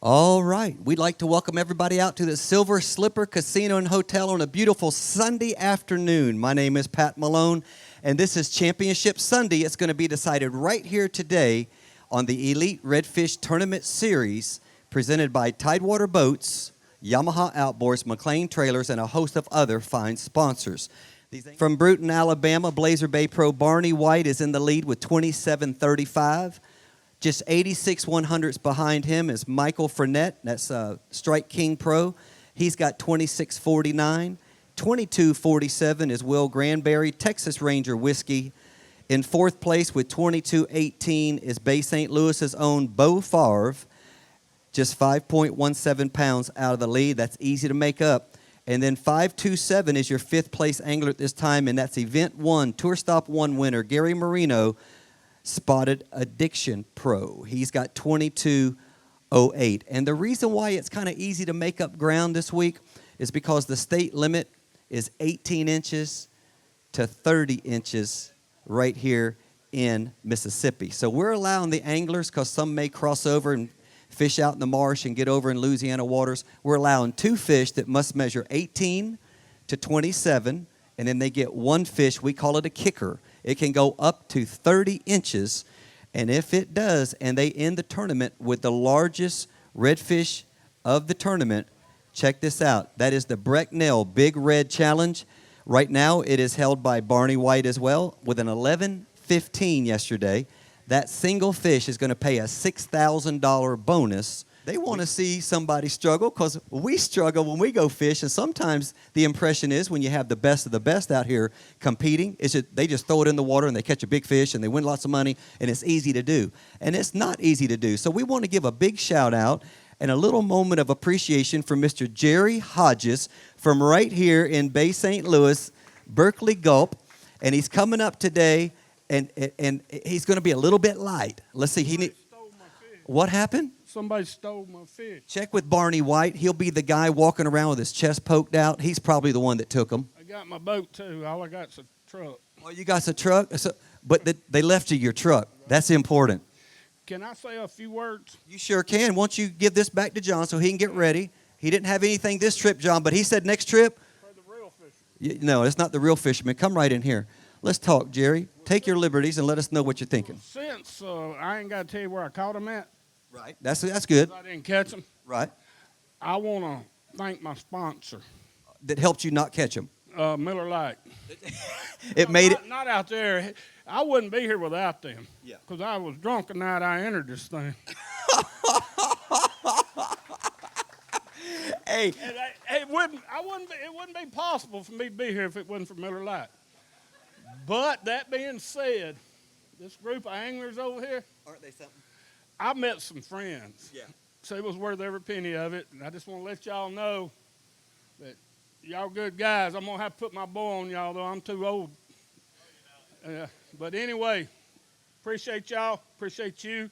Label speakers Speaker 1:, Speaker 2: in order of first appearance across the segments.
Speaker 1: All right. We'd like to welcome everybody out to the Silver Slipper Casino and Hotel on a beautiful Sunday afternoon. My name is Pat Malone, and this is Championship Sunday. It's going to be decided right here today on the Elite Redfish Tournament Series presented by Tidewater Boats, Yamaha Outboards, McLean Trailers, and a host of other fine sponsors. From Bruton, Alabama, Blazer Bay Pro Barney White is in the lead with 27.35. Just 86 100s behind him is Michael Frenette. That's Strike King Pro. He's got 26.49. 22.47 is Will Granberry, Texas Ranger Whiskey. In fourth place with 22.18 is Bay St. Louis's own Beau Favre. Just 5.17 pounds out of the lead. That's easy to make up. And then 5.27 is your fifth place angler at this time, and that's Event 1, Tour Stop 1 winner, Gary Marino, Spotted Addiction Pro. He's got 22.08. And the reason why it's kind of easy to make up ground this week is because the state limit is 18 inches to 30 inches right here in Mississippi. So we're allowing the anglers, because some may cross over and fish out in the marsh and get over in Louisiana waters, we're allowing two fish that must measure 18 to 27, and then they get one fish. We call it a kicker. It can go up to 30 inches, and if it does, and they end the tournament with the largest redfish of the tournament, check this out. That is the Brecknell Big Red Challenge. Right now, it is held by Barney White as well with an 11.15 yesterday. That single fish is going to pay a $6,000 bonus. They want to see somebody struggle, because we struggle when we go fish, and sometimes the impression is when you have the best of the best out here competing, is that they just throw it in the water and they catch a big fish and they win lots of money, and it's easy to do. And it's not easy to do. So we want to give a big shout out and a little moment of appreciation for Mr. Jerry Hodges from right here in Bay St. Louis, Berkeley Gulp, and he's coming up today, and he's going to be a little bit light. Let's see. What happened?
Speaker 2: Somebody stole my fish.
Speaker 1: Check with Barney White. He'll be the guy walking around with his chest poked out. He's probably the one that took them.
Speaker 2: I got my boat, too. All I got's a truck.
Speaker 1: Oh, you got a truck? But they left you your truck. That's important.
Speaker 2: Can I say a few words?
Speaker 1: You sure can. Won't you give this back to John so he can get ready? He didn't have anything this trip, John, but he said next trip.
Speaker 2: For the real fishermen.
Speaker 1: No, it's not the real fisherman. Come right in here. Let's talk, Jerry. Take your liberties and let us know what you're thinking.
Speaker 2: Since I ain't got to tell you where I caught them at.
Speaker 1: Right. That's good.
Speaker 2: I didn't catch them.
Speaker 1: Right.
Speaker 2: I want to thank my sponsor.
Speaker 1: That helped you not catch them.
Speaker 2: Miller Lite. Not out there. I wouldn't be here without them.
Speaker 1: Yeah.
Speaker 2: Because I was drunk the night I entered this thing.
Speaker 1: Hey.
Speaker 2: It wouldn't be possible for me to be here if it wasn't for Miller Lite. But that being said, this group of anglers over here,
Speaker 1: Aren't they something?
Speaker 2: I met some friends.
Speaker 1: Yeah.
Speaker 2: So it was worth every penny of it. And I just want to let y'all know that y'all good guys. I'm going to have to put my bow on y'all, though I'm too old. But anyway, appreciate y'all. Appreciate you.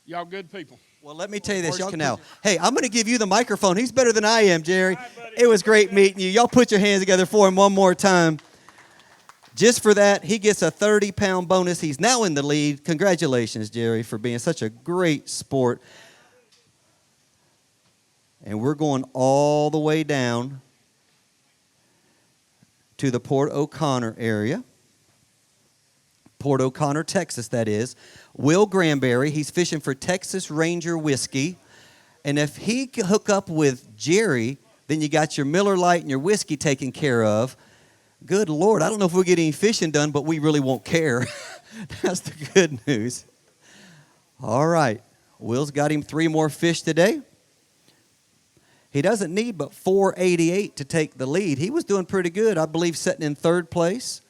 Speaker 2: Y'all good people.
Speaker 1: Well, let me tell you this, y'all can now. Hey, I'm going to give you the microphone. He's better than I am, Jerry.
Speaker 2: Right,
Speaker 1: it was great meeting you. Y'all put your hands together for him one more time. Just for that, he gets a 30-pound bonus. He's now in the lead. Congratulations, Jerry, for being such a great sport. And we're going all the way down to the Port O'Connor area. Port O'Connor, Texas, that is. Will Granberry, he's fishing for Texas Ranger Whiskey. And if he can hook up with Jerry, then you got your Miller Lite and your whiskey taken care of. Good Lord, I don't know if we'll get any fishing done, but we really won't care. That's the good news. All right. Will's got him 3 more fish today. He doesn't need but 4.88 to take the lead. He was doing pretty good, I believe, sitting in third place.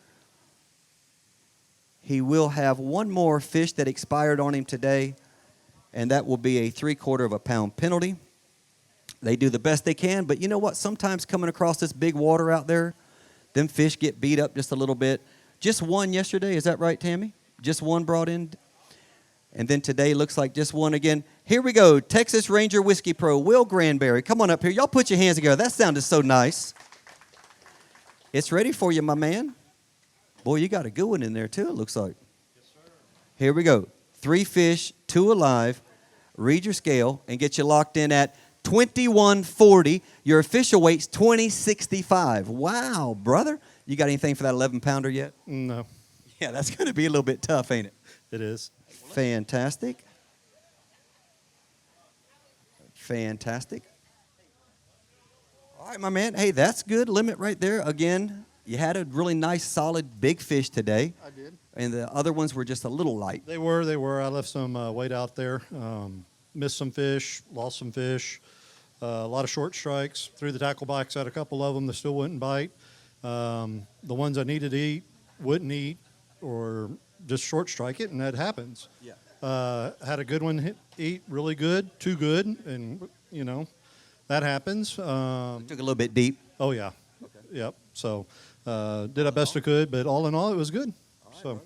Speaker 1: He will have one more fish that expired on him today, and that will be a 3/4 pound penalty. They do the best they can, but you know what? Sometimes coming across this big water out there, them fish get beat up just a little bit. Just one yesterday, is that right, Tammy? Just one brought in. And then today looks like just one again. Here we go, Texas Ranger Whiskey Pro, Will Granberry. Come on up here. Y'all put your hands together. That sounded so nice. It's ready for you, my man. Boy, you got a good one in there, too, it looks like.
Speaker 2: Yes, sir.
Speaker 1: Here we go. 3 fish, 2 alive. read your scale, and get you locked in at 2140. Your official weight's 2065. Wow, brother. You got anything for that 11-pounder yet?
Speaker 3: No,
Speaker 1: Yeah, that's going to be a little bit tough, ain't it?
Speaker 3: it is.
Speaker 1: Fantastic. Fantastic. All right, my man. Hey, that's good limit right there. Again, you had a really nice, solid, big fish today.
Speaker 3: I did.
Speaker 1: And the other ones were just a little light.
Speaker 3: They were. I left some weight out there. Missed some fish, lost some fish. A lot of short strikes. Threw the tackle box at a couple of them that still wouldn't bite. The ones I needed to eat wouldn't eat or just short strike it, and that happens.
Speaker 1: Yeah.
Speaker 3: Had a good one eat really good, too good, and, that happens.
Speaker 1: Took a little bit deep.
Speaker 3: Oh, yeah. Okay. Yep. So did our best I could, but all in all, it was good. So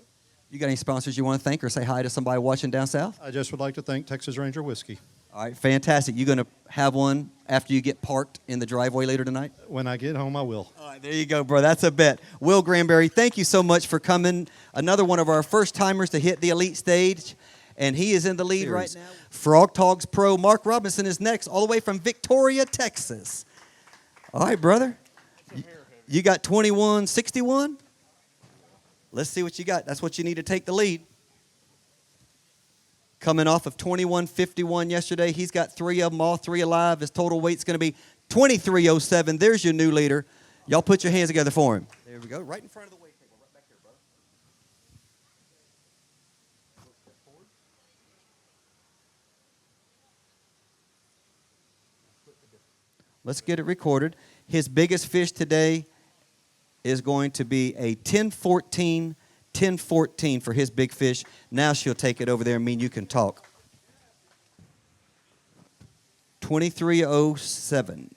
Speaker 1: You got any sponsors you want to thank or say hi to somebody watching down south?
Speaker 3: I just would like to thank Texas Ranger Whiskey.
Speaker 1: All right, fantastic. You going to have one after you get parked in the driveway later tonight?
Speaker 3: When I get home, I will.
Speaker 1: All right, there you go, bro. That's a bet. Will Granberry, thank you so much for coming. Another one of our first timers to hit the elite stage, and he is in the lead right now. Frog Togs Pro Mark Robinson is next, all the way from Victoria, Texas. All right, brother. You got 2161? Let's see what you got. That's what you need to take the lead. Coming off of 2151 yesterday, he's got 3 of them, all 3 alive. His total weight's going to be 2307. There's your new leader. Y'all put your hands together for him. There we go, right in front of the weight table, right back here, brother. Let's get it recorded. His biggest fish today is going to be a 1014 for his big fish. Now she'll take it over there and mean you can talk. 2307.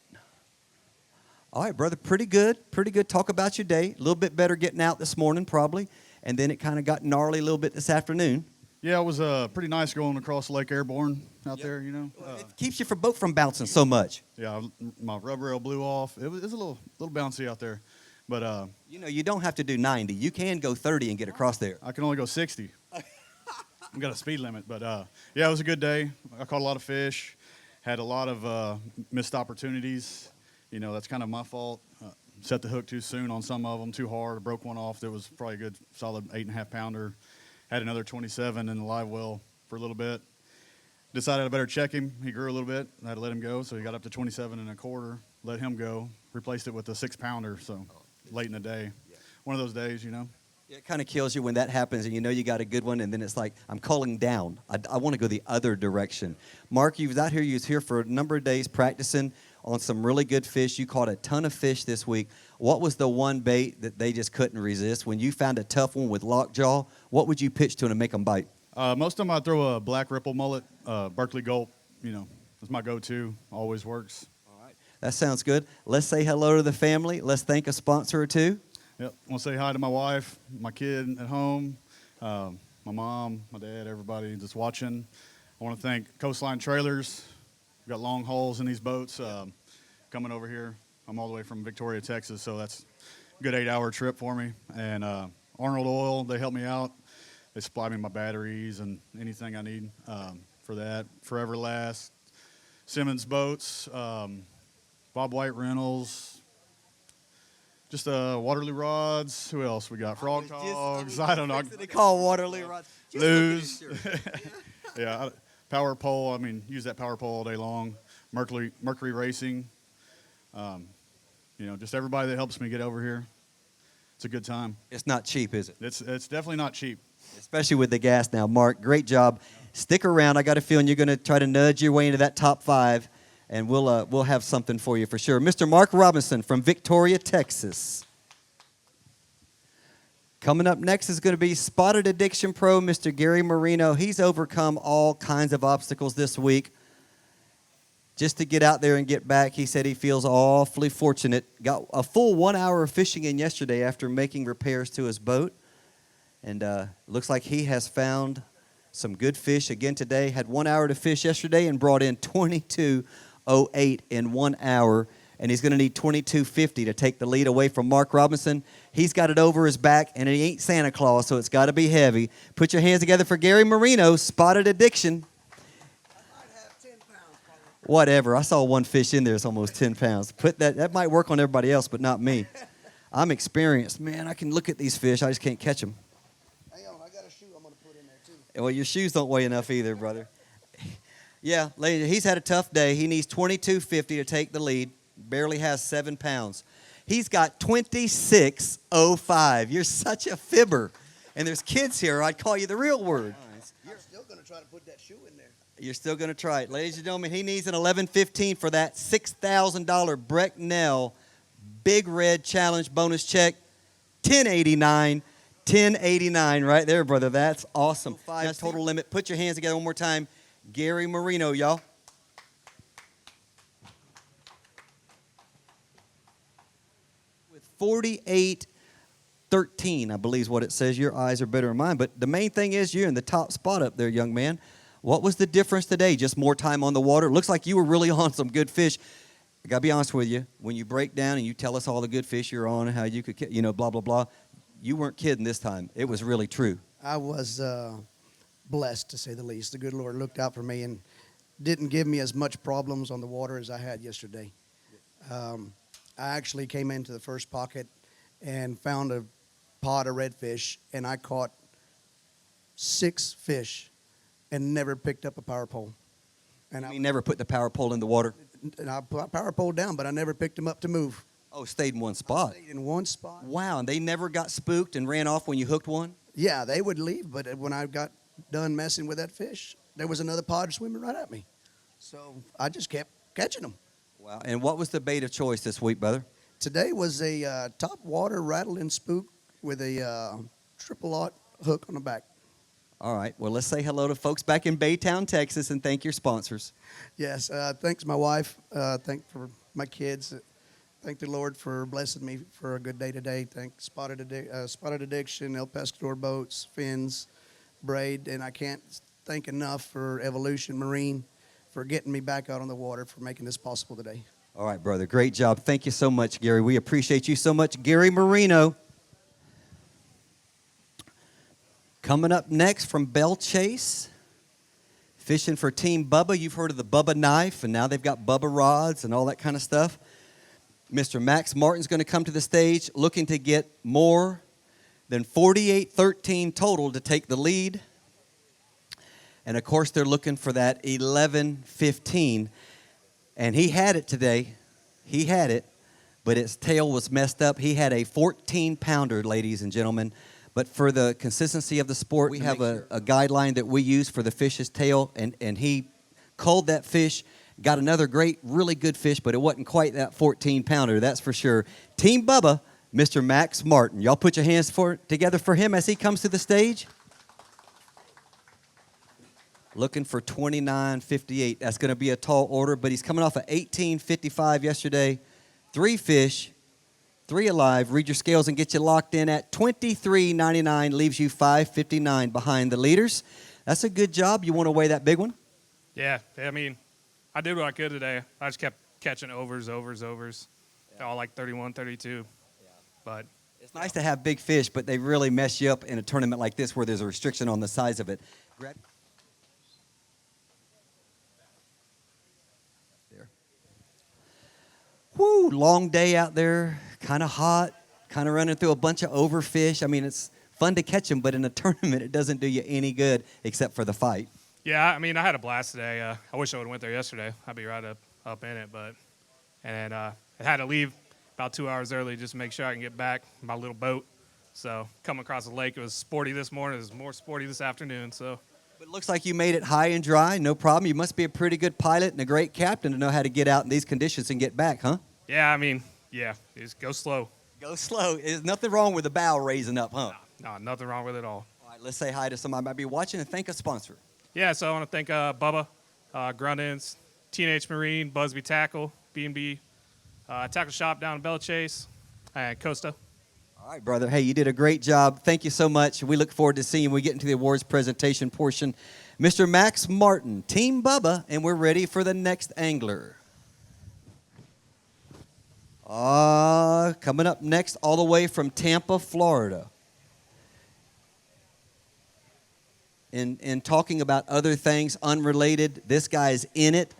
Speaker 1: All right, brother, pretty good. Pretty good. Talk about your day. A little bit better getting out this morning probably, and then it kind of got gnarly a little bit this afternoon.
Speaker 4: Yeah, it was pretty nice going across Lake Airborne out there,
Speaker 1: It keeps your boat from bouncing so much.
Speaker 4: Yeah, my rub rail blew off. It was a little bouncy out there. But
Speaker 1: you don't have to do 90. You can go 30 and get across there.
Speaker 4: I can only go 60. We got a speed limit. But, yeah, it was a good day. I caught a lot of fish, had a lot of missed opportunities. That's kind of my fault. Set the hook too soon on some of them, too hard. I broke one off that was probably a good, solid 8.5-pounder. Had another 27 in the live well for a little bit. Decided I better check him. He grew a little bit. I had to let him go, so he got up to 27.25. Let him go. Replaced it with a 6-pounder, so late in the day. One of those days,
Speaker 1: It kind of kills you when that happens and you got a good one, and then it's like, I'm calling down. I want to go the other direction. Mark, you was out here. You was here for a number of days practicing on some really good fish. You caught a ton of fish this week. What was the one bait that they just couldn't resist? When you found a tough one with lockjaw, what would you pitch to them to make them bite?
Speaker 4: Most of them I throw a black ripple mullet, Berkeley Gulp. That's my go-to. Always works.
Speaker 1: All right. That sounds good. Let's say hello to the family. Let's thank a sponsor or two.
Speaker 4: Yep. I want to say hi to my wife, my kid at home, my mom, my dad, everybody just watching. I want to thank Coastline Trailers. We've got long hauls in these boats coming over here. I'm all the way from Victoria, Texas, so that's a good 8-hour trip for me. And Arnold Oil, they help me out. They supply me my batteries and anything I need for that. Forever Last, Simmons Boats, Bob White Rentals, just Waterloo Rods. Who else we got? Frog Togs. I don't know.
Speaker 1: They call Waterloo Rods.
Speaker 4: Lose. Yeah, power pole. Use that power pole all day long. Mercury Racing. Just everybody that helps me get over here. It's a good time.
Speaker 1: It's not cheap, is it?
Speaker 4: It's definitely not cheap.
Speaker 1: Especially with the gas now. Mark, great job. Stick around. I got a feeling you're going to try to nudge your way into that top 5, and we'll have something for you for sure. Mr. Mark Robinson from Victoria, Texas. Coming up next is going to be Spotted Addiction Pro, Mr. Gary Marino. He's overcome all kinds of obstacles this week just to get out there and get back. He said he feels awfully fortunate. Got a full 1 hour of fishing in yesterday after making repairs to his boat. And looks like he has found some good fish again today. Had 1 hour to fish yesterday and brought in 22.08 in 1 hour. And he's going to need 22.50 to take the lead away from Mark Robinson. He's got it over his back, and he ain't Santa Claus, so it's got to be heavy. Put your hands together for Gary Marino, Spotted Addiction. Whatever. I saw one fish in there. It's almost 10 pounds. That might work on everybody else, but not me. I'm experienced. Man, I can look at these fish. I just can't catch them.
Speaker 5: Hang on, I got a shoe I'm going to put in there too.
Speaker 1: Well, your shoes don't weigh enough either, brother. Yeah, ladies, he's had a tough day. He needs 22.50 to take the lead. Barely has 7 pounds. He's got 26.05. You're such a fibber. And there's kids here. I'd call you the real word.
Speaker 5: I'm still going to try to put that shoe in there.
Speaker 1: You're still going to try it. Ladies and gentlemen, he needs an 11.15 for that $6,000 Brecknell Big Red Challenge bonus check. 10.89. 10.89 right there, brother. That's awesome. 5 total limit. Put your hands together one more time. Gary Marino, y'all. With 48.13, I believe is what it says. Your eyes are better than mine. But the main thing is you're in the top spot up there, young man. What was the difference today? Just more time on the water? Looks like you were really on some good fish. I got to be honest with you. When you break down and you tell us all the good fish you're on and how you could, blah, blah, blah, you weren't kidding this time. It was really true.
Speaker 5: I was blessed, to say the least. The good Lord looked out for me and didn't give me as much problems on the water as I had yesterday. I actually came into the first pocket and found a pod of redfish, and I caught 6 fish and never picked up a power pole. And
Speaker 1: You never put the power pole in the water?
Speaker 5: I put power pole down, but I never picked them up to move.
Speaker 1: Oh, stayed in one spot.
Speaker 5: I stayed in one spot.
Speaker 1: Wow, and they never got spooked and ran off when you hooked one?
Speaker 5: Yeah, they would leave, but when I got done messing with that fish, there was another pod swimming right at me. So I just kept catching them.
Speaker 1: Wow, and what was the bait of choice this week, brother?
Speaker 5: Today was a top water rattling spook with a triple-aught hook on the back.
Speaker 1: All right, well, let's say hello to folks back in Baytown, Texas, and thank your sponsors.
Speaker 5: Yes, thanks my wife. Thank for my kids. Thank the Lord for blessing me for a good day today. Thank Spotted Addiction, El Pescador Boats, Fins, Braid, and I can't thank enough for Evolution Marine for getting me back out on the water, for making this possible today.
Speaker 1: All right, brother, great job. Thank you so much, Gary. We appreciate you so much. Gary Marino. Coming up next from Bell Chase, fishing for Team Bubba. You've heard of the Bubba knife, and now they've got Bubba rods and all that kind of stuff. Mr. Max Martin's going to come to the stage looking to get more than 48-13 total to take the lead. And, of course, they're looking for that 11-15. And he had it today. He had it, but its tail was messed up. He had a 14-pounder, ladies and gentlemen. But for the consistency of the sport, we have a guideline that we use for the fish's tail, and he culled that fish, got another great, really good fish, but it wasn't quite that 14-pounder, that's for sure. Team Bubba, Mr. Max Martin. Y'all put your hands together for him as he comes to the stage. Looking for 29.58. That's going to be a tall order, but he's coming off of 18.55 yesterday. 3 fish, 3 alive. Read your scales and get you locked in at 23.99. Leaves you 5.59 behind the leaders. That's a good job. You want to weigh that big one?
Speaker 6: Yeah, I mean, I did what I could today. I just kept catching overs. All like 31, 32. Yeah. But
Speaker 1: it's nice to have big fish, but they really mess you up in a tournament like this where there's a restriction on the size of it. There. Woo, long day out there, kind of hot, kind of running through a bunch of overfish. I mean, it's fun to catch them, but in a tournament, it doesn't do you any good except for the fight.
Speaker 6: yeah, I mean, I had a blast today. I wish I would have went there yesterday. I'd be right up in it, and I had to leave about 2 hours early just to make sure I can get back my little boat. So coming across the lake, it was sporty this morning. It was more sporty this afternoon. So.
Speaker 1: But it looks like you made it high and dry, no problem. You must be a pretty good pilot and a great captain to know how to get out in these conditions and get back, huh?
Speaker 6: Yeah, I mean, yeah, just go slow.
Speaker 1: Go slow. There's nothing wrong with the bow raising up, huh?
Speaker 6: No, nothing wrong with it all.
Speaker 1: All right, let's say hi to somebody who might be watching and thank a sponsor.
Speaker 6: Yeah, so I want to thank Bubba, Gruntins, Teenage Marine, Busby Tackle, B&B Tackle Shop down in Bell Chase, and Costa.
Speaker 1: All right, brother. Hey, you did a great job. Thank you so much. We look forward to seeing you when we get into the awards presentation portion. Mr. Max Martin, Team Bubba, and we're ready for the next angler. Coming up next, all the way from Tampa, Florida. In talking about other things unrelated, this guy's in it.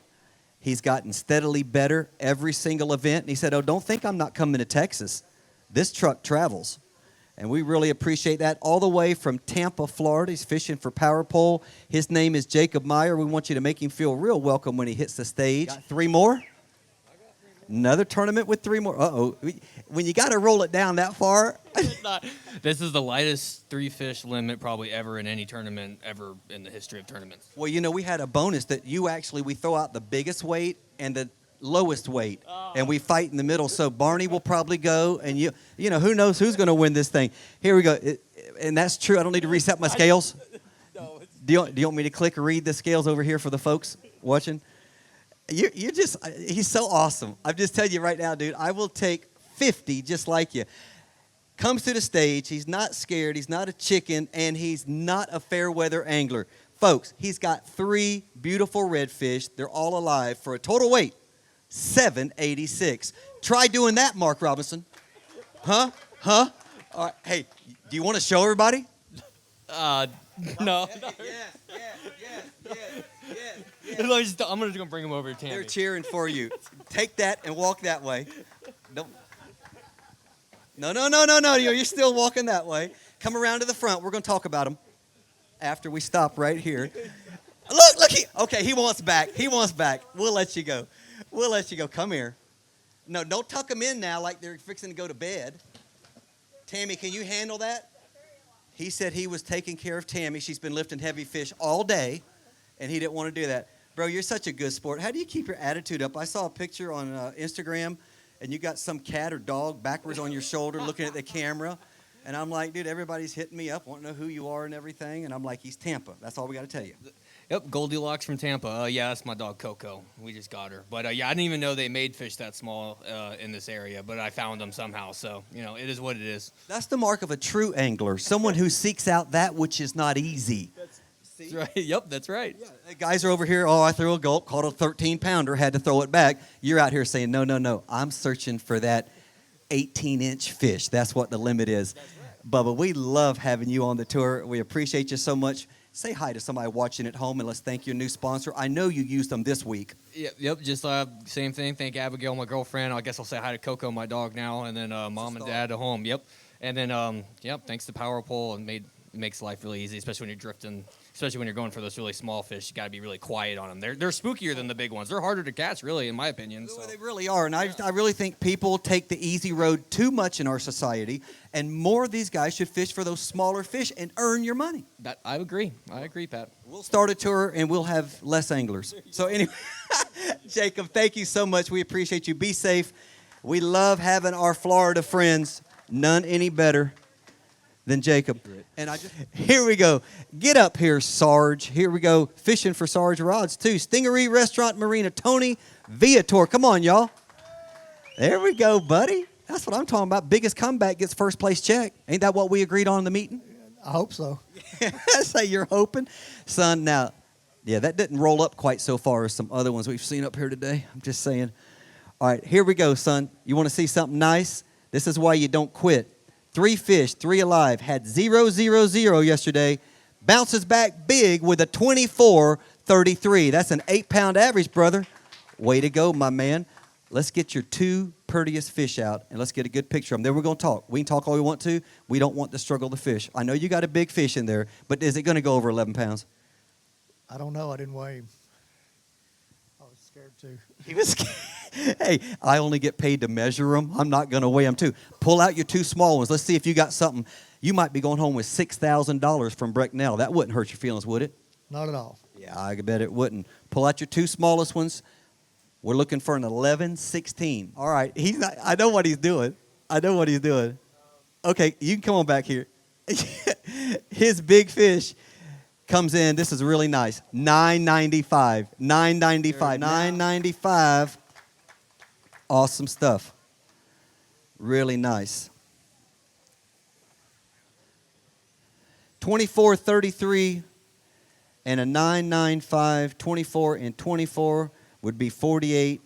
Speaker 1: He's gotten steadily better every single event. And he said, oh, don't think I'm not coming to Texas. This truck travels. And we really appreciate that. All the way from Tampa, Florida. He's fishing for Power Pole. His name is Jacob Meyer. We want you to make him feel real welcome when he hits the stage. Got 3 more? Another tournament with 3 more. Uh-oh. When you got to roll it down that far.
Speaker 7: This is the lightest 3-fish limit probably ever in any tournament ever in the history of tournaments.
Speaker 1: Well, you know, we had a bonus that we throw out the biggest weight and the lowest weight, and we fight in the middle. So Barney will probably go, and you know, who knows who's going to win this thing. Here we go. And that's true. I don't need to reset my scales. Do you want me to click or read the scales over here for the folks watching? He's so awesome. I'm just telling you right now, dude, I will take 50 just like you. Comes to the stage. He's not scared. He's not a chicken, and he's not a fair weather angler. Folks, he's got 3 beautiful redfish. They're all alive for a total weight, 786. Try doing that, Mark Robinson. Huh? All right. Hey, do you want to show everybody?
Speaker 7: No.
Speaker 1: Yeah.
Speaker 7: I'm going to bring him over to Tammy.
Speaker 1: They're cheering for you. Take that and walk that way. Don't. No. You're still walking that way. Come around to the front. We're going to talk about them after we stop right here. Look. He wants back. We'll let you go. Come here. No, don't tuck them in now like they're fixing to go to bed. Tammy, can you handle that? He said he was taking care of Tammy. She's been lifting heavy fish all day, and he didn't want to do that. Bro, you're such a good sport. How do you keep your attitude up? I saw a picture on Instagram, and you got some cat or dog backwards on your shoulder looking at the camera. And I'm like, dude, everybody's hitting me up, wanting to know who you are and everything. And I'm like, he's Tampa. That's all we got to tell you.
Speaker 7: Yep, Goldilocks from Tampa. Yeah, that's my dog Coco. We just got her. But yeah, I didn't even know they made fish that small in this area, but I found them somehow. So, you know, it is what it is.
Speaker 1: That's the mark of a true angler, someone who seeks out that which is not easy.
Speaker 7: That's right. Yep, that's right.
Speaker 1: Yeah, the guys are over here, I threw a gulp, caught a 13-pounder, had to throw it back. You're out here saying, no, I'm searching for that 18-inch fish. That's what the limit is. Bubba, we love having you on the tour. We appreciate you so much. Say hi to somebody watching at home, and let's thank your new sponsor. I know you used them this week.
Speaker 7: Yep, just same thing. Thank Abigail, my girlfriend. I guess I'll say hi to Coco, my dog now, and then mom and dad at home. Yep. And then, thanks to Power Pole, and makes life really easy, especially when you're drifting, especially when you're going for those really small fish. You got to be really quiet on them. They're spookier than the big ones. They're harder to catch, really, in my opinion. So.
Speaker 1: They really are, and I really think people take the easy road too much in our society, and more of these guys should fish for those smaller fish and earn your money.
Speaker 7: I agree, Pat.
Speaker 1: We'll start a tour, and we'll have less anglers. So anyway, Jacob, thank you so much. We appreciate you. Be safe. We love having our Florida friends. None any better than Jacob. And here we go. Get up here, Sarge. Here we go. Fishing for Sarge rods, too. Stingery Restaurant Marina. Tony Viator. Come on, y'all. There we go, buddy. That's what I'm talking about. Biggest comeback gets first place check. Ain't that what we agreed on in the meeting?
Speaker 5: I hope so.
Speaker 1: Say you're hoping. Son, now, yeah, that didn't roll up quite so far as some other ones we've seen up here today. I'm just saying. All right, here we go, son. You want to see something nice? This is why you don't quit. 3 fish, 3 alive. Had 0, 0, 0 yesterday. Bounces back big with a 24.33. That's an 8-pound average, brother. Way to go, my man. Let's get your 2 prettiest fish out, and let's get a good picture of them. Then we're going to talk. We can talk all we want to. We don't want to struggle the fish. I know you got a big fish in there, but is it going to go over 11 pounds?
Speaker 5: I don't know. I didn't weigh him. I was scared too.
Speaker 1: He was scared. Hey, I only get paid to measure them. I'm not going to weigh them too. Pull out your 2 small ones. Let's see if you got something. You might be going home with $6,000 from Brecknell. That wouldn't hurt your feelings, would it?
Speaker 5: Not at all.
Speaker 1: Yeah, I bet it wouldn't. Pull out your 2 smallest ones. We're looking for an 11-16. All right. I know what he's doing. Okay, you can come on back here. His big fish comes in. This is really nice. $9.95. $9.95. Awesome stuff. Really nice. 24.33 and a 9.95. 24 and 24 would be 48.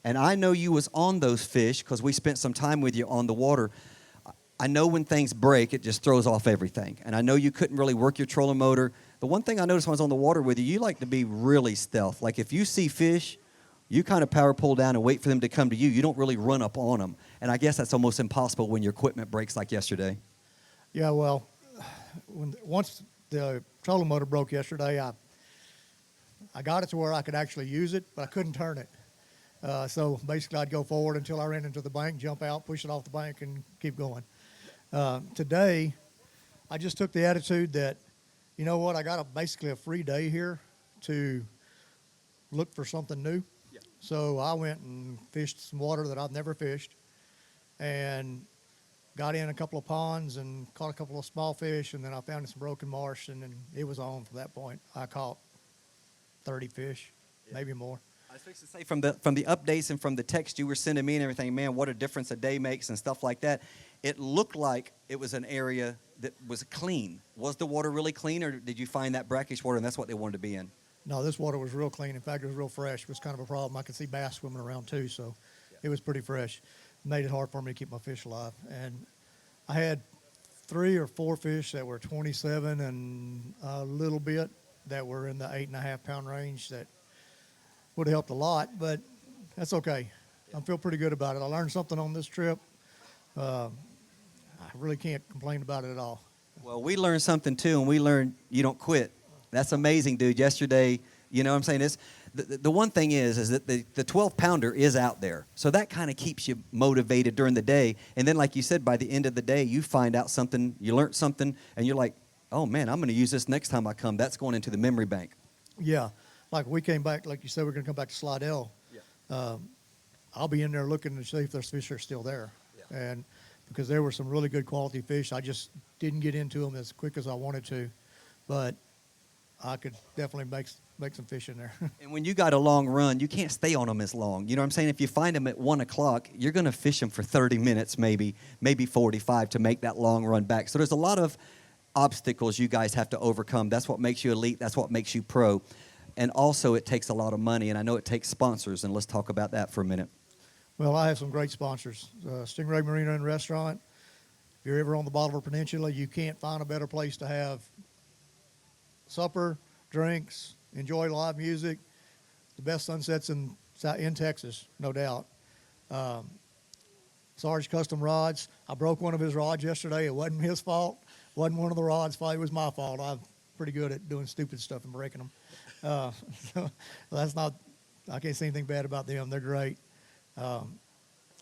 Speaker 1: And I know you was on those fish because we spent some time with you on the water. I know when things break, it just throws off everything. And I know you couldn't really work your trolling motor. The one thing I noticed when I was on the water with you, you like to be really stealth. Like if you see fish, You kind of power pull down and wait for them to come to you. You don't really run up on them. And I guess that's almost impossible when your equipment breaks like yesterday.
Speaker 8: Yeah, well, once the trolling motor broke yesterday, I got it to where I could actually use it, but I couldn't turn it. So basically, I'd go forward until I ran into the bank, jump out, push it off the bank, and keep going. Today, I just took the attitude that, you know what, I got basically a free day here to look for something new. Yeah. So I went and fished some water that I've never fished, and got in a couple of ponds and caught a couple of small fish, and then I found some broken marsh, and then it was on from that point. I caught 30 fish, maybe more.
Speaker 1: I was fixing to say, from the updates and from the text you were sending me and everything, man, what a difference a day makes and stuff like that. It looked like it was an area that was clean. Was the water really clean, or did you find that brackish water and that's what they wanted to be in?
Speaker 8: No, this water was real clean. In fact, it was real fresh. It was kind of a problem. I could see bass swimming around too, so it was pretty fresh. Made it hard for me to keep my fish alive. And I had 3 or 4 fish that were 27 and a little bit that were in the 8.5 pound range that would have helped a lot, but that's okay. I feel pretty good about it. I learned something on this trip. I really can't complain about it at all.
Speaker 1: Well, we learned something too, and we learned you don't quit. That's amazing, dude. Yesterday, you know what I'm saying? It's, the one thing is that the 12-pounder is out there. So that kind of keeps you motivated during the day. And then, like you said, by the end of the day, you find out something, you learned something, and you're like, oh, man, I'm going to use this next time I come. That's going into the memory bank.
Speaker 8: Yeah. Like we came back, like you said, we're going to come back to Slidell. Yeah. I'll be in there looking to see if those fish are still there. Yeah. And because there were some really good quality fish, I just didn't get into them as quick as I wanted to. But I could definitely make some fish in there.
Speaker 1: And when you got a long run, you can't stay on them as long. You know what I'm saying? If you find them at 1 o'clock, you're going to fish them for 30 minutes, maybe 45 to make that long run back. So there's a lot of obstacles you guys have to overcome. That's what makes you elite. That's what makes you pro. And also, it takes a lot of money, and I know it takes sponsors, and let's talk about that for a minute.
Speaker 8: Well, I have some great sponsors. Stingray Marina and Restaurant. If you're ever on the Bolivar Peninsula, you can't find a better place to have supper, drinks, enjoy live music, the best sunsets in Texas, no doubt. Sarge Custom Rods. I broke one of his rods yesterday. It wasn't his fault. It wasn't one of the rods' fault. It was my fault. I'm pretty good at doing stupid stuff and breaking them. So that's not, I can't say anything bad about them. They're great.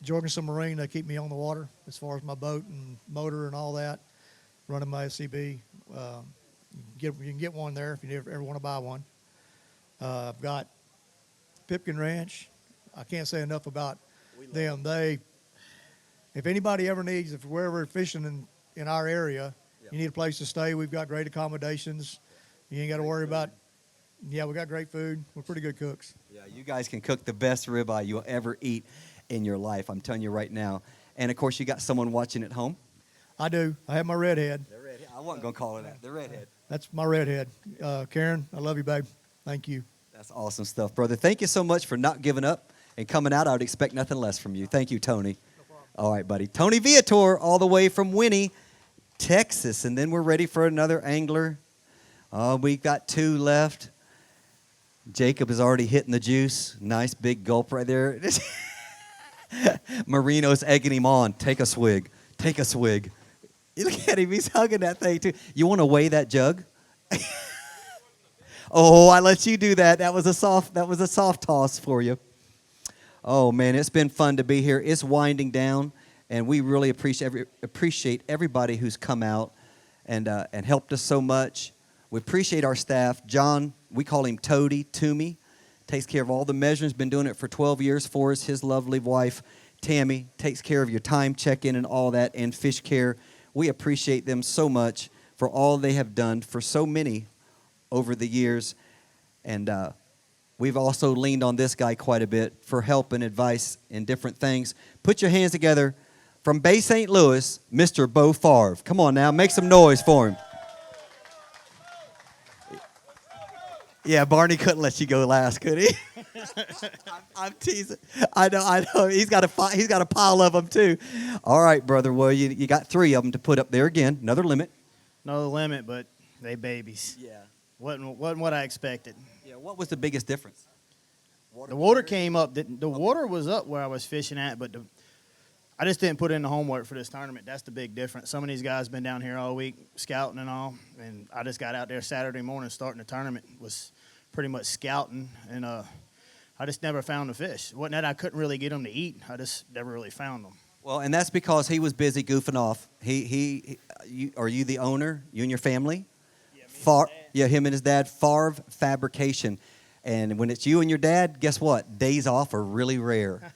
Speaker 8: Jorgensen Marine, they keep me on the water as far as my boat and motor and all that, running my SCB. You can get one there if you ever want to buy one. I've got Pipkin Ranch. I can't say enough about them. If anybody ever needs, if we're ever fishing in our area, you need a place to stay, we've got great accommodations. You ain't got to worry about. Yeah, we got great food. We're pretty good cooks. Yeah,
Speaker 1: you guys can cook the best ribeye you'll ever eat in your life. I'm telling you right now. And, of course, you got someone watching at home?
Speaker 8: I do. I have my redhead.
Speaker 1: The redhead. I wasn't going to call her that. The redhead.
Speaker 8: That's my redhead. Karen, I love you, babe. Thank you.
Speaker 1: That's awesome stuff, brother. Thank you so much for not giving up and coming out. I would expect nothing less from you. Thank you, Tony. No problem. All right, buddy. Tony Viator, all the way from Winnie, Texas. And then we're ready for another angler. We got 2 left. Jacob is already hitting the juice. Nice big gulp right there. Marino's egging him on. Take a swig. Take a swig. You look at him. He's hugging that thing, too. You want to weigh that jug? Oh, I let you do that. That was a soft toss for you. Oh, man, it's been fun to be here. It's winding down, and we really appreciate everybody who's come out and helped us so much. We appreciate our staff. John, we call him Toomey, takes care of all the measurements, been doing it for 12 years for us. His lovely wife, Tammy, takes care of your time check-in and all that, and fish care. We appreciate them so much for all they have done for so many over the years. And we've also leaned on this guy quite a bit for help and advice in different things. Put your hands together. From Bay St. Louis, Mr. Bo Favre. Come on now, make some noise for him. Yeah, Barney couldn't let you go last, could he? I'm teasing. I know. He's got a pile of them too. All right, brother. Well, you got 3 of them to put up there again. Another limit.
Speaker 9: No limit, but they babies.
Speaker 1: Yeah.
Speaker 9: Wasn't what I expected.
Speaker 1: Yeah. What was the biggest difference?
Speaker 9: The water came up. The water was up where I was fishing at, but I just didn't put in the homework for this tournament. That's the big difference. Some of these guys been down here all week scouting and all, and I just got out there Saturday morning starting the tournament. Was pretty much scouting, and I just never found the fish. It wasn't that I couldn't really get them to eat. I just never really found them.
Speaker 1: Well, and that's because he was busy goofing off. Are you the owner? You and your family? Yeah, him and his dad. Favre Fabrication. And when it's you and your dad, guess what? Days off are really rare.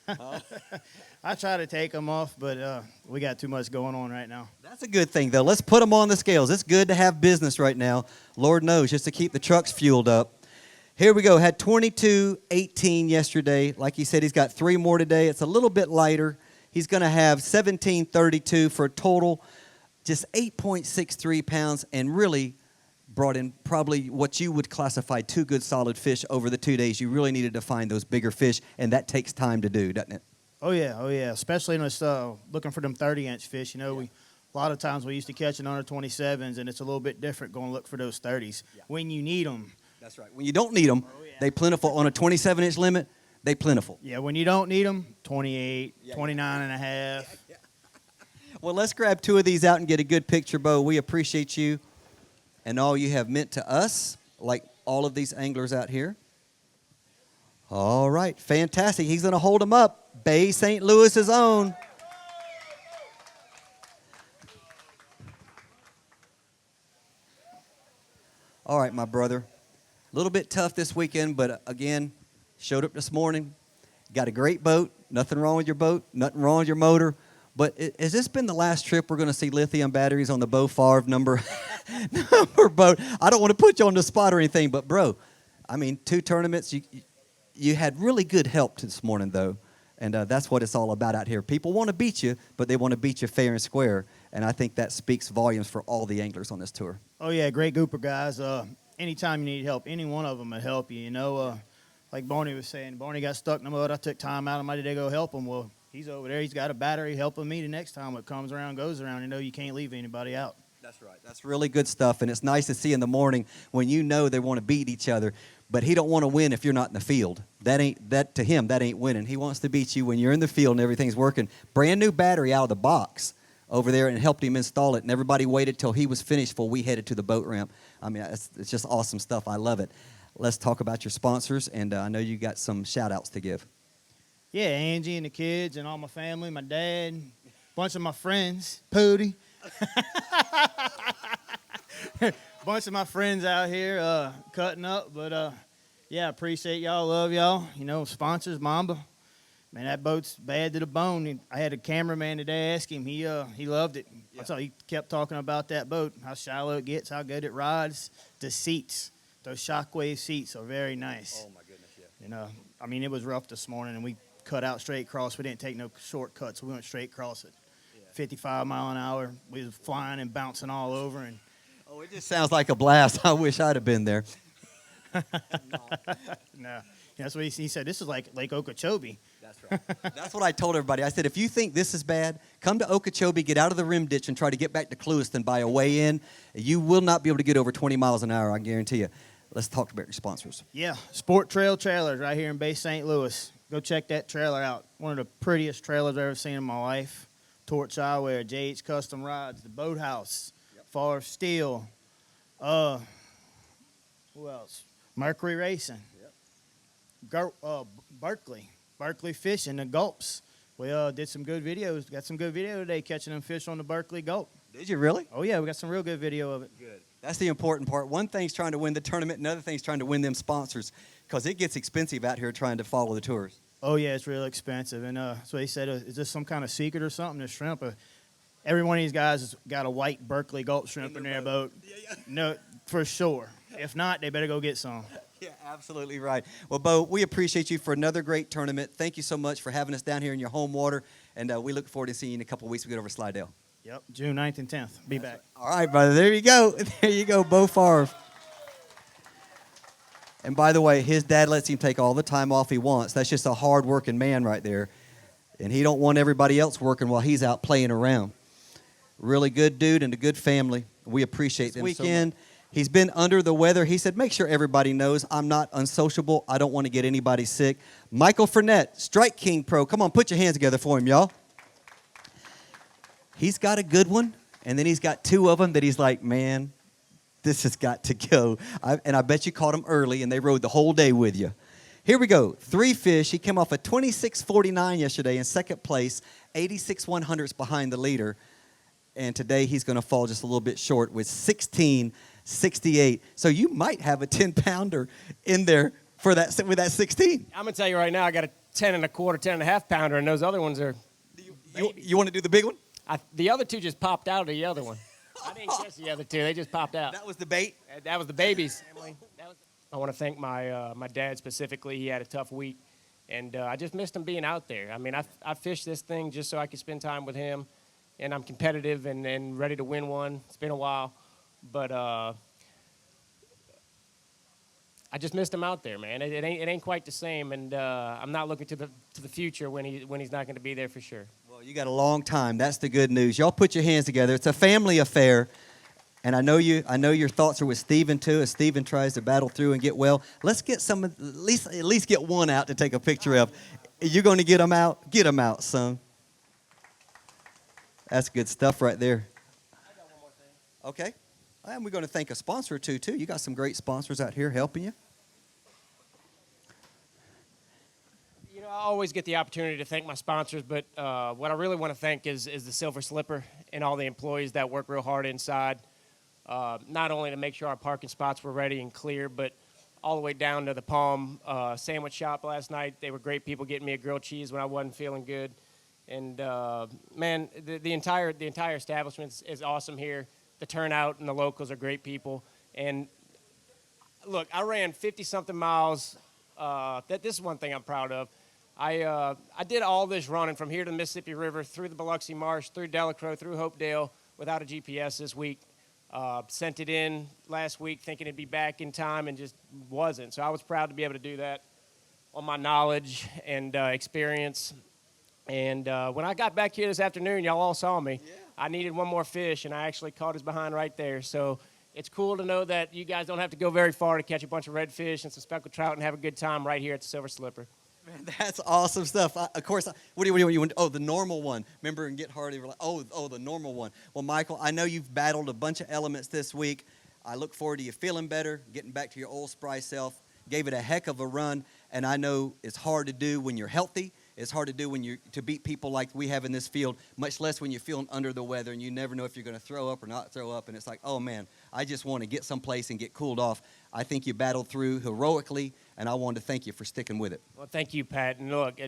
Speaker 9: I try to take them off, but we got too much going on right now.
Speaker 1: That's a good thing, though. Let's put them on the scales. It's good to have business right now. Lord knows, just to keep the trucks fueled up. Here we go. Had 22-18 yesterday. Like he said, he's got 3 more today. It's a little bit lighter. He's going to have 17-32 for a total, just 8.63 pounds, and really brought in probably what you would classify 2 good solid fish over the 2 days. You really needed to find those bigger fish, and that takes time to do, doesn't it?
Speaker 9: Oh yeah. Especially when it's looking for them 30-inch fish. You know, a lot of times we used to catch it under 27s, and it's a little bit different going to look for those 30s when you need them.
Speaker 1: That's right. When you don't need them, they plentiful. On a 27-inch limit, they plentiful.
Speaker 9: Yeah, when you don't need them, 28, 29 and a half.
Speaker 1: Well, let's grab 2 of these out and get a good picture, Bo. We appreciate you and all you have meant to us, like all of these anglers out here. All right, fantastic. He's going to hold them up. Bay St. Louis's own. All right, my brother. A little bit tough this weekend, but again, showed up this morning. Got a great boat. Nothing wrong with your boat. Nothing wrong with your motor. But has this been the last trip we're going to see lithium batteries on the Bo Favre number boat? I don't want to put you on the spot or anything, but, bro, I mean, 2 tournaments. You had really good help this morning, though, and that's what it's all about out here. People want to beat you, but they want to beat you fair and square, and I think that speaks volumes for all the anglers on this tour.
Speaker 9: Oh, yeah, great group of guys. Anytime you need help, any one of them will help you, you know. Like Barney was saying, Barney got stuck in the mud. I took time out of my day to go help him. Well, he's over there. He's got a battery helping me the next time it comes around, goes around. You know, you can't leave anybody out.
Speaker 1: That's right. That's really good stuff, and it's nice to see in the morning when you know they want to beat each other, but he don't want to win if you're not in the field. To him, that ain't winning. He wants to beat you when you're in the field and everything's working. Brand new battery out of the box over there, and helped him install it, and everybody waited till he was finished before we headed to the boat ramp. I mean, it's just awesome stuff. I love it. Let's talk about your sponsors, and I know you got some shout-outs to give.
Speaker 9: Yeah, Angie and the kids and all my family, my dad, a bunch of my friends, Pooty. Bunch of my friends out here cutting up, but yeah, appreciate y'all, love y'all. You know, sponsors, Mamba. Man, that boat's bad to the bone. I had a cameraman today ask him. He loved it. Yeah. That's all. He kept talking about that boat, how shallow it gets, how good it rides. The seats, those Shockwave seats are very nice.
Speaker 1: Oh my goodness, yeah.
Speaker 9: You know, I mean, it was rough this morning, and we cut out straight across. We didn't take no shortcuts. We went straight across it. 55 mile an hour. We was flying and bouncing all over. And
Speaker 1: oh, it just sounds like a blast. I wish I'd have been there.
Speaker 9: No. That's what he said. This is like Lake Okeechobee.
Speaker 1: That's right. That's what I told everybody. I said, if you think this is bad, come to Okeechobee, get out of the rim ditch, and try to get back to Clewiston by a way in. You will not be able to get over 20 miles an hour, I guarantee you. Let's talk about your sponsors.
Speaker 9: Yeah, Sport Trail Trailers right here in Bay St. Louis. Go check that trailer out. One of the prettiest trailers I've ever seen in my life. Torch Eyewear, JH Custom Rods, the Boathouse, Favre Steel. Who else? Mercury Racing. Berkeley Fishing, the Gulps. We did some good videos. Got some good video today catching them fish on the Berkeley Gulp.
Speaker 1: Did you really?
Speaker 9: Oh, yeah, we got some real good video of it.
Speaker 1: Good. That's the important part. One thing's trying to win the tournament, another thing's trying to win them sponsors, because it gets expensive out here trying to follow the tours.
Speaker 9: Oh, yeah, it's real expensive. And so he said, is this some kind of secret or something, this shrimp? Every one of these guys has got a white Berkeley Gulp shrimp in their boat. Yeah. No, for sure. If not, they better go get some.
Speaker 1: Yeah, absolutely right. Well, Bo, we appreciate you for another great tournament. Thank you so much for having us down here in your home water, and we look forward to seeing you in a couple of weeks. We get over to Slidell.
Speaker 9: Yep, June 9th and 10th. Be back.
Speaker 1: All right, brother. There you go. There you go, Bo Favre. And by the way, his dad lets him take all the time off he wants. That's just a hard-working man right there. And he don't want everybody else working while he's out playing around. Really good dude and a good family. We appreciate them weekend. So much. He's been under the weather. He said, make sure everybody knows I'm not unsociable. I don't want to get anybody sick. Michael Fournette, Strike King Pro. Come on, put your hands together for him, y'all. He's got a good one, and then he's got two of them that he's like, man, this has got to go. And I bet you caught them early, and they rode the whole day with you. Here we go. 3 fish. He came off a 26.49 yesterday in second place, 86/100ths behind the leader. And today he's going to fall just a little bit short with 16.68. So you might have a 10-pounder in there for that with that 16.
Speaker 10: I'm going to tell you right now, I got a 10 1/4, 10 1/2 pounder, and those other ones are.
Speaker 1: You want to do the big one?
Speaker 10: The other two just popped out of the other one. I didn't catch the other two. They just popped out.
Speaker 1: That was the bait?
Speaker 10: That was the babies. I want to thank my dad specifically. He had a tough week, and I just missed him being out there. I mean, I fished this thing just so I could spend time with him, and I'm competitive and ready to win one. It's been a while, but I just missed him out there, man. It ain't quite the same, and I'm not looking to the future when he's not going to be there for sure.
Speaker 1: Well, you got a long time. That's the good news. Y'all put your hands together. It's a family affair. And I know your thoughts are with Stephen too, as Stephen tries to battle through and get well. Let's get at least get one out to take a picture of. You're going to get them out? Get them out, son. That's good stuff right there.
Speaker 10: I got one more thing.
Speaker 1: Okay. And we're going to thank a sponsor or two, too. You got some great sponsors out here helping you.
Speaker 10: You know, I always get the opportunity to thank my sponsors, but what I really want to thank is the Silver Slipper and all the employees that work real hard inside. Not only to make sure our parking spots were ready and clear, but all the way down to the Palm sandwich shop last night. They were great people getting me a grilled cheese when I wasn't feeling good. And, man, the entire establishment is awesome here. The turnout and the locals are great people. And, look, I ran 50-something miles. This is one thing I'm proud of. I did all this running from here to the Mississippi River, through the Biloxi Marsh, through Delacroix, through Hopedale without a GPS this week. Sent it in last week thinking it'd be back in time and just wasn't. So I was proud to be able to do that on my knowledge and experience. And when I got back here this afternoon, y'all all saw me. Yeah. I needed one more fish, and I actually caught his behind right there. So it's cool to know that you guys don't have to go very far to catch a bunch of redfish and some speckled trout and have a good time right here at the Silver Slipper.
Speaker 1: Man, that's awesome stuff. Of course, what do you want? Oh, the normal one. Remember in Get Hardy, we're like, oh, the normal one. Well, Michael, I know you've battled a bunch of elements this week. I look forward to you feeling better, getting back to your old spry self. Gave it a heck of a run, and I know it's hard to do when you're healthy. It's hard to do when to beat people like we have in this field, much less when you're feeling under the weather and you never know if you're going to throw up or not throw up. And it's like, oh, man, I just want to get someplace and get cooled off. I think you battled through heroically, and I wanted to thank you for sticking with it.
Speaker 10: Well, thank you, Pat. And look,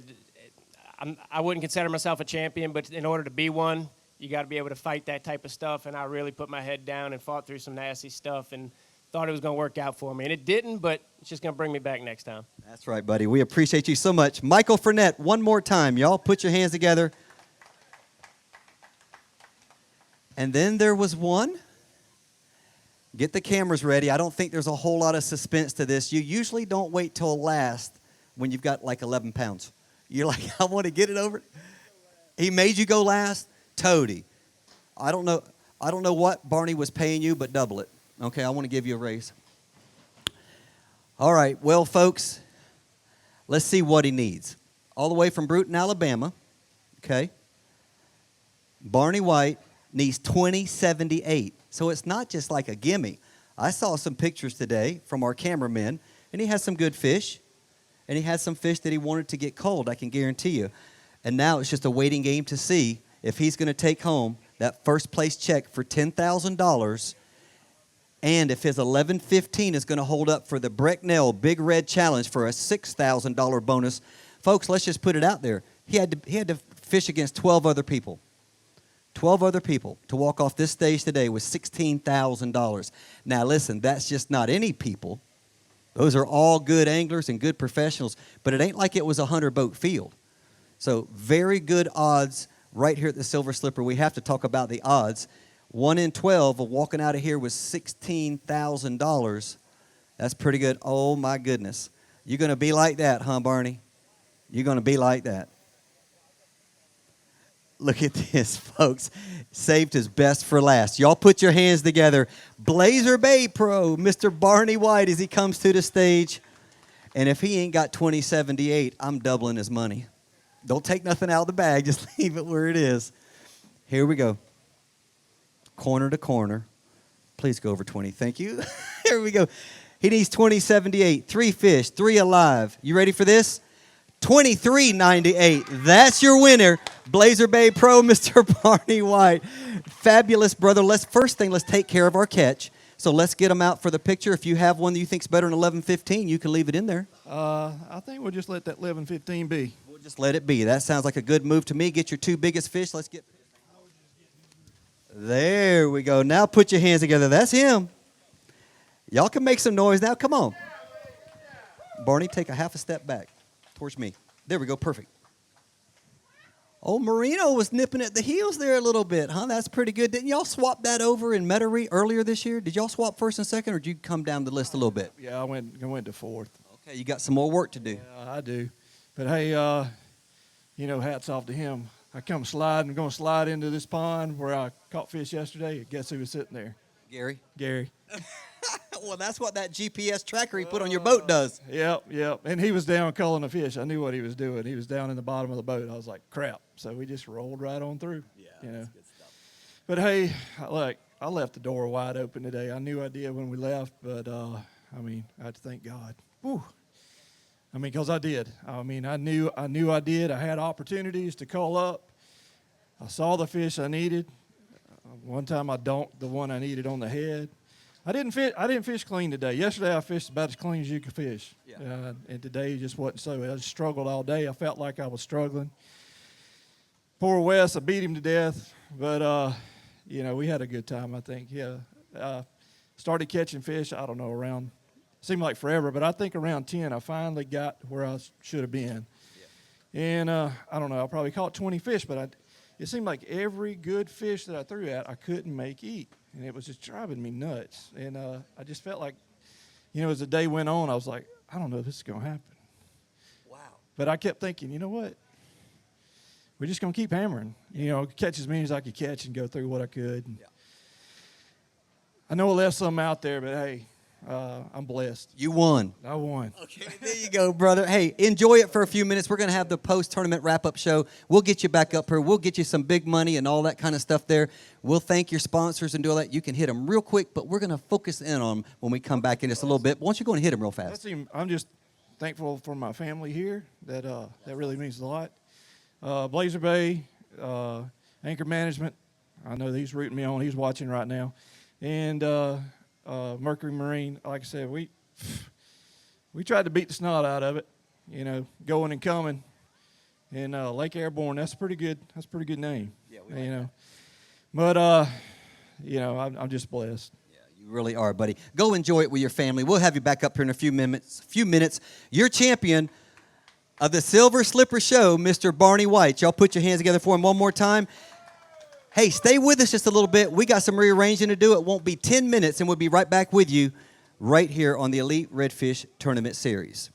Speaker 10: I wouldn't consider myself a champion, but in order to be one, you got to be able to fight that type of stuff. And I really put my head down and fought through some nasty stuff and thought it was going to work out for me. And it didn't, but it's just going to bring me back next time.
Speaker 1: That's right, buddy. We appreciate you so much. Michael Fournette, one more time. Y'all put your hands together. And then there was one. Get the cameras ready. I don't think there's a whole lot of suspense to this. You usually don't wait till last when you've got like 11 pounds. You're like, I want to get it over. He made you go last? Toady. I don't know what Barney was paying you, but double it. Okay, I want to give you a raise. All right, well, folks, let's see what he needs. All the way from Bruton, Alabama, okay? Barney White needs 2078. So it's not just like a gimme. I saw some pictures today from our cameraman, and he has some good fish, and he had some fish that he wanted to get cold, I can guarantee you. And now it's just a waiting game to see if he's going to take home that first place check for $10,000, and if his 11.15 is going to hold up for the Brecknell Big Red Challenge for a $6,000 bonus. Folks, let's just put it out there. He had to fish against 12 other people. 12 other people to walk off this stage today with $16,000. Now, listen, that's just not any people. Those are all good anglers and good professionals, but it ain't like it was a 100-boat field. So very good odds right here at the Silver Slipper. We have to talk about the odds. 1 in 12 of walking out of here with $16,000. That's pretty good. Oh, my goodness. You're going to be like that, huh, Barney? You're going to be like that. Look at this, folks. Saved his best for last. Y'all put your hands together. Blazer Bay Pro, Mr. Barney White, as he comes to the stage. And if he ain't got 2078, I'm doubling his money. Don't take nothing out of the bag. Just leave it where it is. Here we go. Corner to corner. Please go over 20. Thank you. Here we go. He needs 2078. 3 fish, 3 alive. You ready for this? 2398. That's your winner. Blazer Bay Pro, Mr. Barney White. Fabulous, brother. Let's take care of our catch. So let's get them out for the picture. If you have one that you think's better than 1115, you can leave it in there.
Speaker 11: I think we'll just let that 1115 be.
Speaker 1: We'll just let it be. That sounds like a good move to me. Get your 2 biggest fish. Let's get. There we go. Now put your hands together. That's him. Y'all can make some noise now. Come on. Barney, take a half a step back towards me. There we go. Perfect. Old Marino was nipping at the heels there a little bit, huh? That's pretty good. Didn't y'all swap that over in Metairie earlier this year? Did y'all swap first and second, or did you come down the list a little bit?
Speaker 11: Yeah, I went to 4th.
Speaker 1: Okay, you got some more work to do.
Speaker 11: Yeah, I do. But hey, hats off to him. I'm going to slide into this pond where I caught fish yesterday. Guess who was sitting there?
Speaker 1: Gary?
Speaker 11: Gary.
Speaker 1: Well, that's what that GPS tracker he put on your boat does.
Speaker 11: Yep. And he was down culling the fish. I knew what he was doing. He was down in the bottom of the boat. I was like, crap. So we just rolled right on through.
Speaker 1: Yeah,
Speaker 11: that's good stuff. But hey, I left the door wide open today. I knew I did when we left, but I had to thank God. Whew. Because I did. I knew I did. I had opportunities to call up. I saw the fish I needed. One time I donked the one I needed on the head. I didn't fish clean today. Yesterday I fished about as clean as you could fish. Yeah. And today just wasn't so. I just struggled all day. I felt like I was struggling. Poor Wes, I beat him to death. But, we had a good time, I think. Yeah. Started catching fish, I don't know, around, seemed like forever, but I think around 10 I finally got where I should have been. Yeah. And I don't know, I probably caught 20 fish, but it seemed like every good fish that I threw at I couldn't make eat. And it was just driving me nuts. And I just felt like, as the day went on, I was like, I don't know if this is going to happen.
Speaker 1: Wow.
Speaker 11: But I kept thinking, you know what? We're just going to keep hammering. Catch as many as I could catch and go through what I could. Yeah. I know I left some out there, but hey, I'm blessed.
Speaker 1: You won.
Speaker 11: I won.
Speaker 1: Okay, there you go, brother. Hey, enjoy it for a few minutes. We're going to have the post-tournament wrap-up show. We'll get you back up here. We'll get you some big money and all that kind of stuff there. We'll thank your sponsors and do all that. You can hit them real quick, but we're going to focus in on them when we come back in just a little bit. Why don't you go and hit them real fast?
Speaker 11: I'm just thankful for my family here. That really means a lot. Blazer Bay, Anchor Management. I know he's rooting me on. He's watching right now. And Mercury Marine, like I said, we tried to beat the snot out of it, going and coming. And Lake Airborne, that's a pretty good name. Yeah, we like that. But I'm just blessed.
Speaker 1: Yeah, you really are, buddy. Go enjoy it with your family. We'll have you back up here in a few minutes. Your champion of the Silver Slipper Show, Mr. Barney White. Y'all put your hands together for him one more time. Hey, stay with us just a little bit. We got some rearranging to do. It won't be 10 minutes, and we'll be right back with you right here on the Elite Redfish Tournament Series.